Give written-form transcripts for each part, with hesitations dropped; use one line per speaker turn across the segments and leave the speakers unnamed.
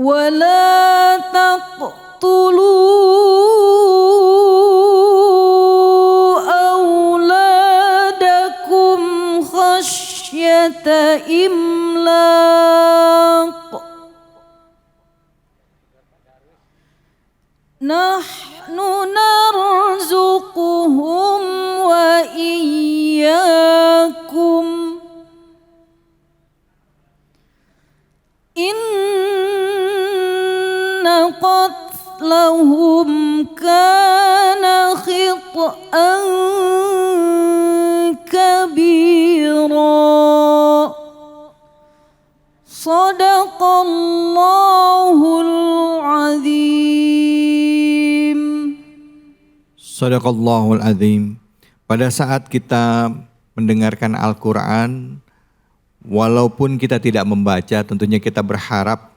ولا تقتلوا أولادكم خشية إملاق نحن نرزقهم وإياكم إن قتلهم كان خطأ كبيرا صدق الله العظيم.
Sadaqallahul azim. Pada saat kita mendengarkan Al-Quran, walaupun kita tidak membaca, tentunya kita berharap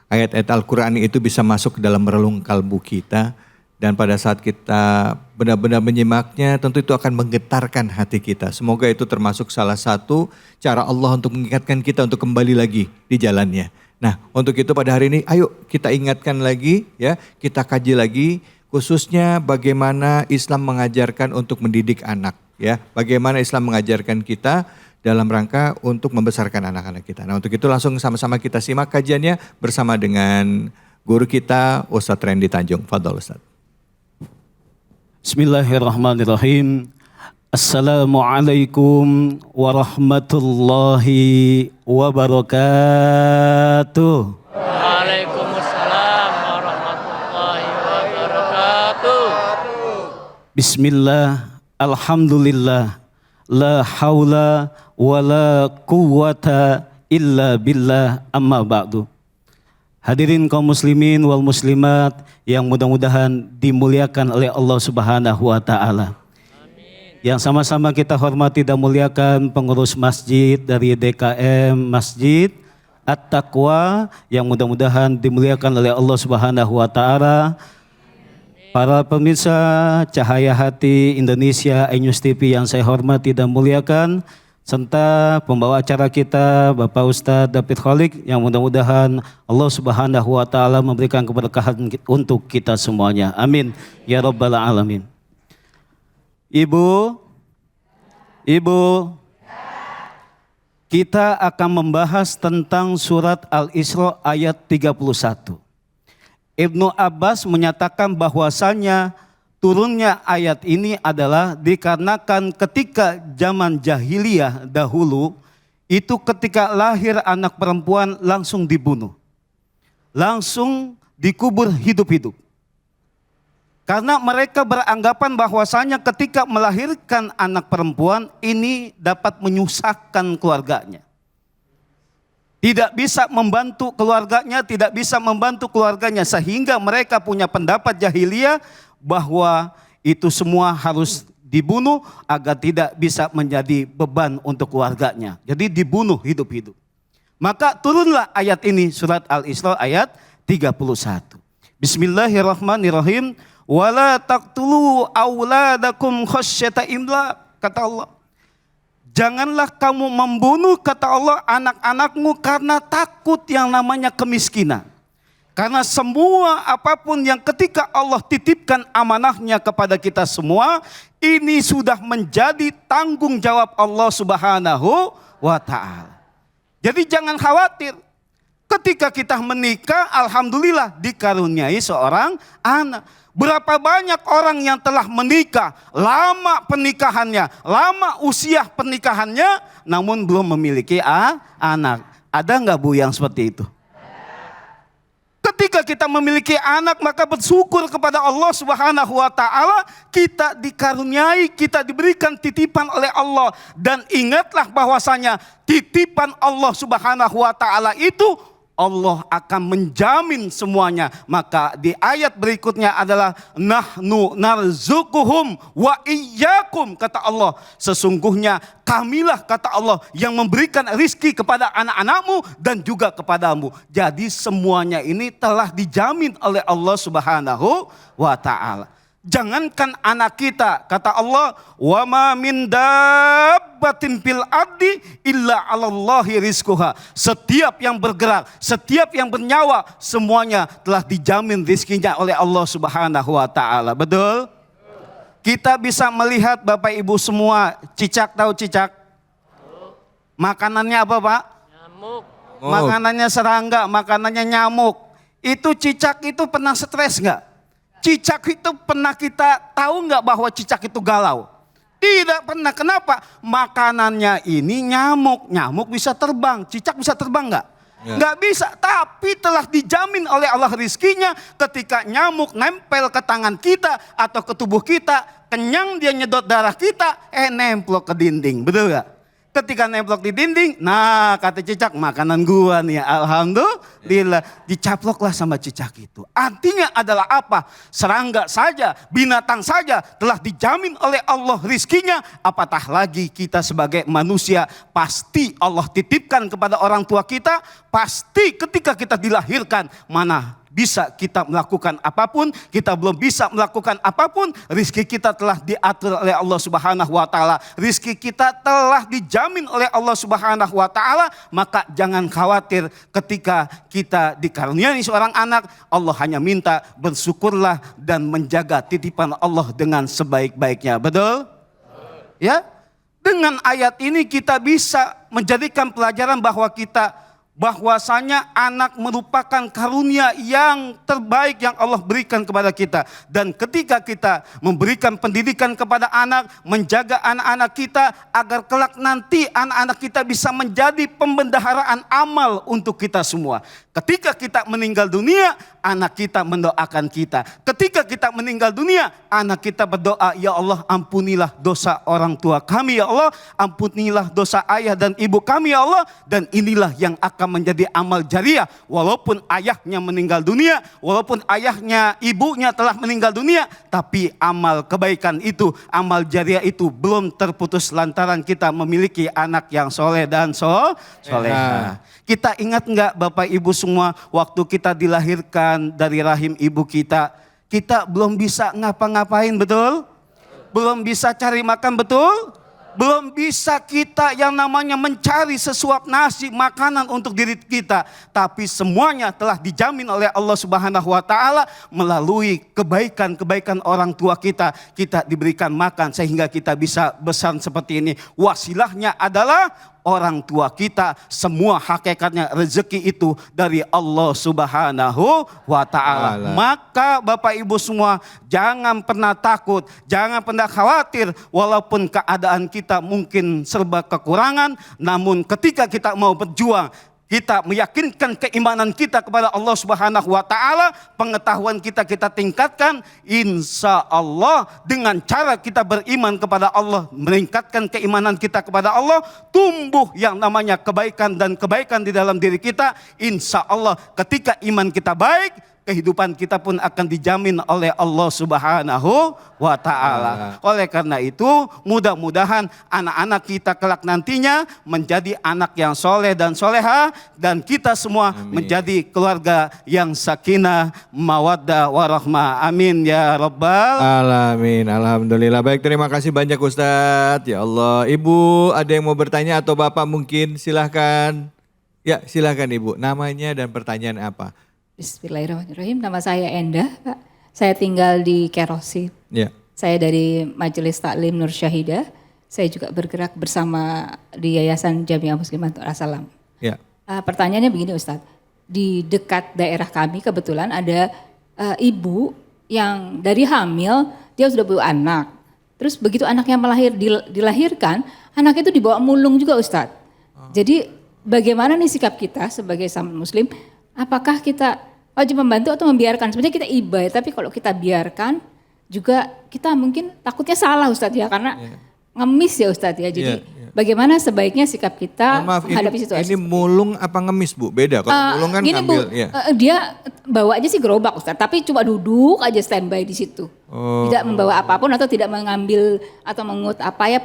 ayat-ayat Al-Quran itu bisa masuk ke dalam relung kalbu kita. Dan pada saat kita benar-benar menyimaknya, tentu itu akan menggetarkan hati kita. Semoga itu termasuk salah satu cara Allah untuk mengingatkan kita untuk kembali lagi di jalannya. Nah, untuk itu pada hari ini, ayo kita ingatkan lagi, ya, kita kaji lagi, khususnya bagaimana Islam mengajarkan untuk mendidik anak, ya, bagaimana Islam mengajarkan kita dalam rangka untuk membesarkan anak-anak kita. Nah, untuk itu langsung sama-sama kita simak kajiannya bersama dengan guru kita Ustadz Randy Tanjung. Fadhol Ustadz.
Bismillahirrahmanirrahim. Assalamualaikum warahmatullahi wabarakatuh.
Waalaikumsalam warahmatullahi wabarakatuh.
Bismillah, alhamdulillah, la haula wa la quwwata illa billah, amma ba'du. Hadirin kaum muslimin wal muslimat yang mudah-mudahan dimuliakan oleh Allah Subhanahu wa taala. Yang sama-sama kita hormati dan muliakan pengurus masjid dari DKM Masjid At-Taqwa yang mudah-mudahan dimuliakan oleh Allah Subhanahu wa taala. Para pemirsa Cahaya Hati Indonesia iNews TV yang saya hormati dan muliakan, serta pembawa acara kita Bapak Ustadz David Kholik yang mudah-mudahan Allah Subhanahu wa taala memberikan keberkahan untuk kita semuanya. Amin ya rabbal alamin. Ibu, kita akan membahas tentang surat Al-Isra ayat 31. Ibnu Abbas menyatakan bahwasanya turunnya ayat ini adalah dikarenakan ketika zaman jahiliyah dahulu, itu ketika lahir anak perempuan langsung dibunuh. Langsung dikubur hidup-hidup. Karena mereka beranggapan bahwasanya ketika melahirkan anak perempuan ini dapat menyusahkan keluarganya. Tidak bisa membantu keluarganya, sehingga mereka punya pendapat jahiliyah bahwa itu semua harus dibunuh agar tidak bisa menjadi beban untuk keluarganya. Jadi dibunuh hidup-hidup. Maka turunlah ayat ini, surat Al-Isra ayat 31. Bismillahirrahmanirrahim. Wala taqtulu auladakum khasyata imlaq, kata Allah. Janganlah kamu membunuh, kata Allah, anak-anakmu karena takut yang namanya kemiskinan. Karena semua apapun yang ketika Allah titipkan amanahnya kepada kita semua, ini sudah menjadi tanggung jawab Allah Subhanahu wa ta'ala. Jadi jangan khawatir. Ketika kita menikah, alhamdulillah dikaruniai seorang anak. Berapa banyak orang yang telah menikah, lama pernikahannya, lama usia pernikahannya, namun belum memiliki anak. Ada nggak Bu yang seperti itu? Ketika kita memiliki anak, maka bersyukur kepada Allah Subhanahu wa ta'ala, kita dikaruniai, kita diberikan titipan oleh Allah. Dan ingatlah bahwasanya titipan Allah Subhanahu wa ta'ala itu Allah akan menjamin semuanya. Maka di ayat berikutnya adalah nahnu narzuquhum wa iyyakum, kata Allah. Sesungguhnya kamilah, kata Allah, yang memberikan rizki kepada anak-anakmu dan juga kepadamu. Jadi semuanya ini telah dijamin oleh Allah Subhanahu wa ta'ala. Jangankan anak kita, kata Allah, wa ma min dabbatin fil ardi illa 'alallahi rizquha. Setiap yang bergerak, setiap yang bernyawa, semuanya telah dijamin rizkinya oleh Allah Subhanahu wa taala. Betul? Kita bisa melihat Bapak Ibu semua, cicak, tahu cicak? Makanannya apa, Pak?
Nyamuk.
Makanannya serangga, makanannya nyamuk. Itu cicak itu pernah stres nggak? Cicak itu pernah kita tahu nggak bahwa cicak itu galau? Tidak pernah. Kenapa? Makanannya ini nyamuk. Nyamuk bisa terbang. Cicak bisa terbang nggak?
Ya.
Nggak bisa. Tapi telah dijamin oleh Allah rizkinya ketika nyamuk nempel ke tangan kita atau ke tubuh kita. Kenyang dia nyedot darah kita. Nemplok ke dinding. Betul nggak? Ketika nemplok di dinding, nah kata cicak, makanan gua nih, alhamdulillah. Dicaploklah sama cicak itu. Artinya adalah apa? Serangga saja, binatang saja telah dijamin oleh Allah rizkinya. Apatah lagi kita sebagai manusia, pasti Allah titipkan kepada orang tua kita. Pasti ketika kita dilahirkan, mana bisa kita melakukan apapun, kita belum bisa melakukan apapun, rizki kita telah diatur oleh Allah Subhanahu wa taala. Rizki kita telah dijamin oleh Allah Subhanahu wa taala, maka jangan khawatir ketika kita dikaruniai seorang anak. Allah hanya minta bersyukurlah dan menjaga titipan Allah dengan sebaik-baiknya. Betul? Ya? Dengan ayat ini kita bisa menjadikan pelajaran bahwasanya anak merupakan karunia yang terbaik yang Allah berikan kepada kita. Dan ketika kita memberikan pendidikan kepada anak, menjaga anak-anak kita agar kelak nanti anak-anak kita bisa menjadi pembendaharaan amal untuk kita semua. Ketika kita meninggal dunia, anak kita mendoakan kita. Ketika kita meninggal dunia, anak kita berdoa, ya Allah ampunilah dosa orang tua kami ya Allah, ampunilah dosa ayah dan ibu kami ya Allah. Dan inilah yang akan menjadi amal jariah. Walaupun ayahnya meninggal dunia, walaupun ayahnya ibunya telah meninggal dunia, tapi amal kebaikan itu, amal jariah itu belum terputus lantaran kita memiliki anak yang soleh dan soleha. Kita ingat nggak Bapak Ibu semua, waktu kita dilahirkan dari rahim ibu kita belum bisa ngapa-ngapain, betul? Belum bisa cari makan, betul? Belum bisa kita yang namanya mencari sesuap nasi, makanan untuk diri kita. Tapi semuanya telah dijamin oleh Allah Subhanahu wa taala melalui kebaikan-kebaikan orang tua kita. Kita diberikan makan sehingga kita bisa besar seperti ini. Wasilahnya adalah orang tua kita. Semua hakikatnya rezeki itu dari Allah Subhanahu wa taala. Maka Bapak Ibu semua jangan pernah takut, jangan pernah khawatir walaupun keadaan kita mungkin serba kekurangan, namun ketika kita mau berjuang, kita meyakinkan keimanan kita kepada Allah Subhanahu wa taala, pengetahuan kita tingkatkan, insya Allah dengan cara kita beriman kepada Allah, meningkatkan keimanan kita kepada Allah, tumbuh yang namanya kebaikan dan kebaikan di dalam diri kita. Insya Allah ketika iman kita baik, kehidupan kita pun akan dijamin oleh Allah Subhanahu wa taala. Oleh karena itu, mudah-mudahan anak-anak kita kelak nantinya menjadi anak yang soleh dan soleha, dan kita semua menjadi keluarga yang sakinah, mawaddah, warahmah. Amin ya rabbal
alamin. Alhamdulillah. Baik, terima kasih banyak Ustadz. Ya Allah. Ibu ada yang mau bertanya atau Bapak mungkin? Silahkan. Ya silahkan Ibu. Namanya dan pertanyaan apa?
Bismillahirrahmanirrahim. Nama saya Endah, Pak. Saya tinggal di Kerosi.
Ya.
Saya dari Majelis Taklim Nur Syahidah. Saya juga bergerak bersama di Yayasan Jamiah Muslimat Al-Salam.
Ya.
Pertanyaannya begini Ustadz. Di dekat daerah kami kebetulan ada ibu yang dari hamil, dia sudah punya anak. Terus begitu anaknya dilahirkan, anak itu dibawa mulung juga Ustadz. Jadi bagaimana nih sikap kita sebagai sama muslim? Apakah kita wajib membantu atau membiarkan? Sebenarnya kita iba, tapi kalau kita biarkan juga kita mungkin takutnya salah Ustadz ya, karena ngemis ya Ustadz ya. Jadi bagaimana sebaiknya sikap kita menghadapi situasi?
Ini mulung apa ngemis Bu? Beda. Kalau mulung kan
gini,
ngambil.
Bu, dia bawa aja sih gerobak Ustadz, tapi cuma duduk aja standby di situ. Tidak membawa apapun atau tidak mengambil atau mengut apa ya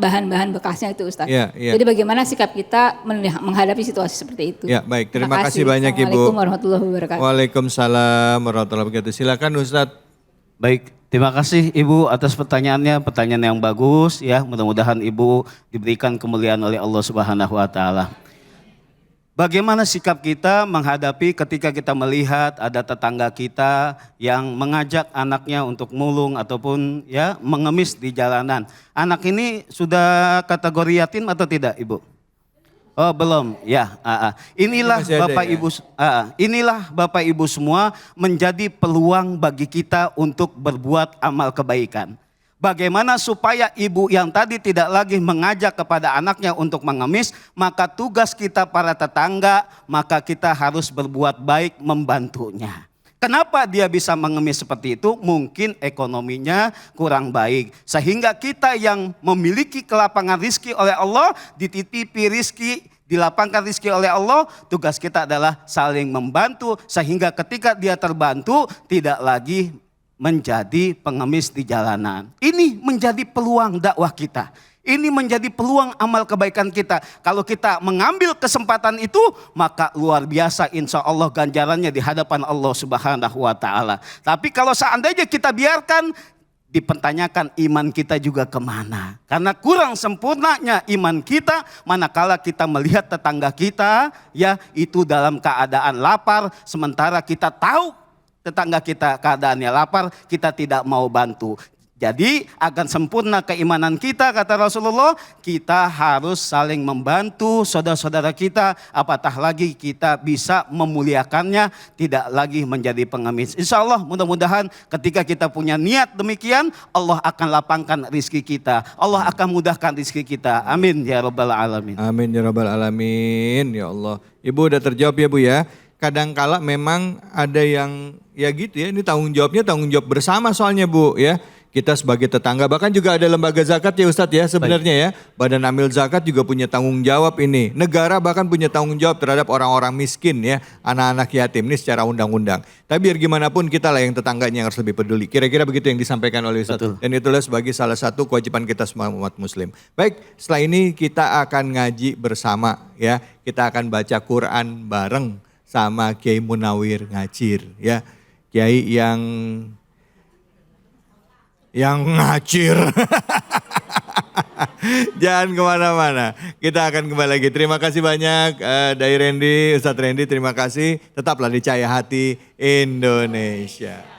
bahan-bahan bekasnya itu Ustaz.
Iya, iya.
Jadi bagaimana sikap kita menghadapi situasi seperti itu.
Ya, baik. Terima kasih banyak Ibu.
Assalamualaikum warahmatullahi wabarakatuh.
Waalaikumsalam warahmatullahi wabarakatuh. Silakan Ustadz.
Baik, terima kasih Ibu atas pertanyaannya, pertanyaan yang bagus ya. Mudah-mudahan Ibu diberikan kemuliaan oleh Allah Subhanahu wa taala. Bagaimana sikap kita menghadapi ketika kita melihat ada tetangga kita yang mengajak anaknya untuk mulung ataupun ya mengemis di jalanan. Anak ini sudah kategori yatim atau tidak, Ibu? Oh, belum. Ya, inilah
Masih ada
Bapak
ya?
Ibu, inilah Bapak Ibu semua menjadi peluang bagi kita untuk berbuat amal kebaikan. Bagaimana supaya ibu yang tadi tidak lagi mengajak kepada anaknya untuk mengemis, maka tugas kita para tetangga, maka kita harus berbuat baik membantunya. Kenapa dia bisa mengemis seperti itu? Mungkin ekonominya kurang baik. Sehingga kita yang memiliki kelapangan rizki oleh Allah, dititipi rizki, dilapangkan rizki oleh Allah, tugas kita adalah saling membantu. Sehingga ketika dia terbantu, tidak lagi menjadi pengemis di jalanan. Ini menjadi peluang dakwah kita. Ini menjadi peluang amal kebaikan kita. Kalau kita mengambil kesempatan itu, maka luar biasa insya Allah ganjarannya di hadapan Allah Subhanahu wa taala. Tapi kalau seandainya kita biarkan, dipertanyakan iman kita juga kemana. Karena kurang sempurnanya iman kita manakala kita melihat tetangga kita ya itu dalam keadaan lapar, sementara kita tahu tetangga kita keadaannya lapar, kita tidak mau bantu. Jadi akan sempurna keimanan kita, kata Rasulullah, kita harus saling membantu saudara-saudara kita, apatah lagi kita bisa memuliakannya, tidak lagi menjadi pengemis. Insya Allah mudah-mudahan ketika kita punya niat demikian, Allah akan lapangkan rizki kita, Allah akan mudahkan rizki kita. Amin ya rabbal alamin.
Amin ya rabbal alamin. Ya Allah. Ibu udah terjawab ya Bu ya. Kadangkala memang ada yang ya gitu ya, ini tanggung jawab bersama soalnya Bu ya. Kita sebagai tetangga, bahkan juga ada lembaga zakat ya Ustadz ya sebenarnya ya. Badan Amil Zakat juga punya tanggung jawab ini. Negara bahkan punya tanggung jawab terhadap orang-orang miskin ya. Anak-anak yatim ini secara undang-undang. Tapi biar gimana pun kita lah yang tetangganya yang harus lebih peduli. Kira-kira begitu yang disampaikan oleh Ustadz. Dan itulah sebagai salah satu kewajiban kita semua umat muslim. Baik, setelah ini kita akan ngaji bersama ya. Kita akan baca Quran bareng sama Kiai Munawir Ngacir ya. Kiai yang ngacir. Jangan kemana-mana. Kita akan kembali lagi. Terima kasih banyak dari Randy, Ustadz Randy. Terima kasih. Tetaplah di Cahaya Hati Indonesia.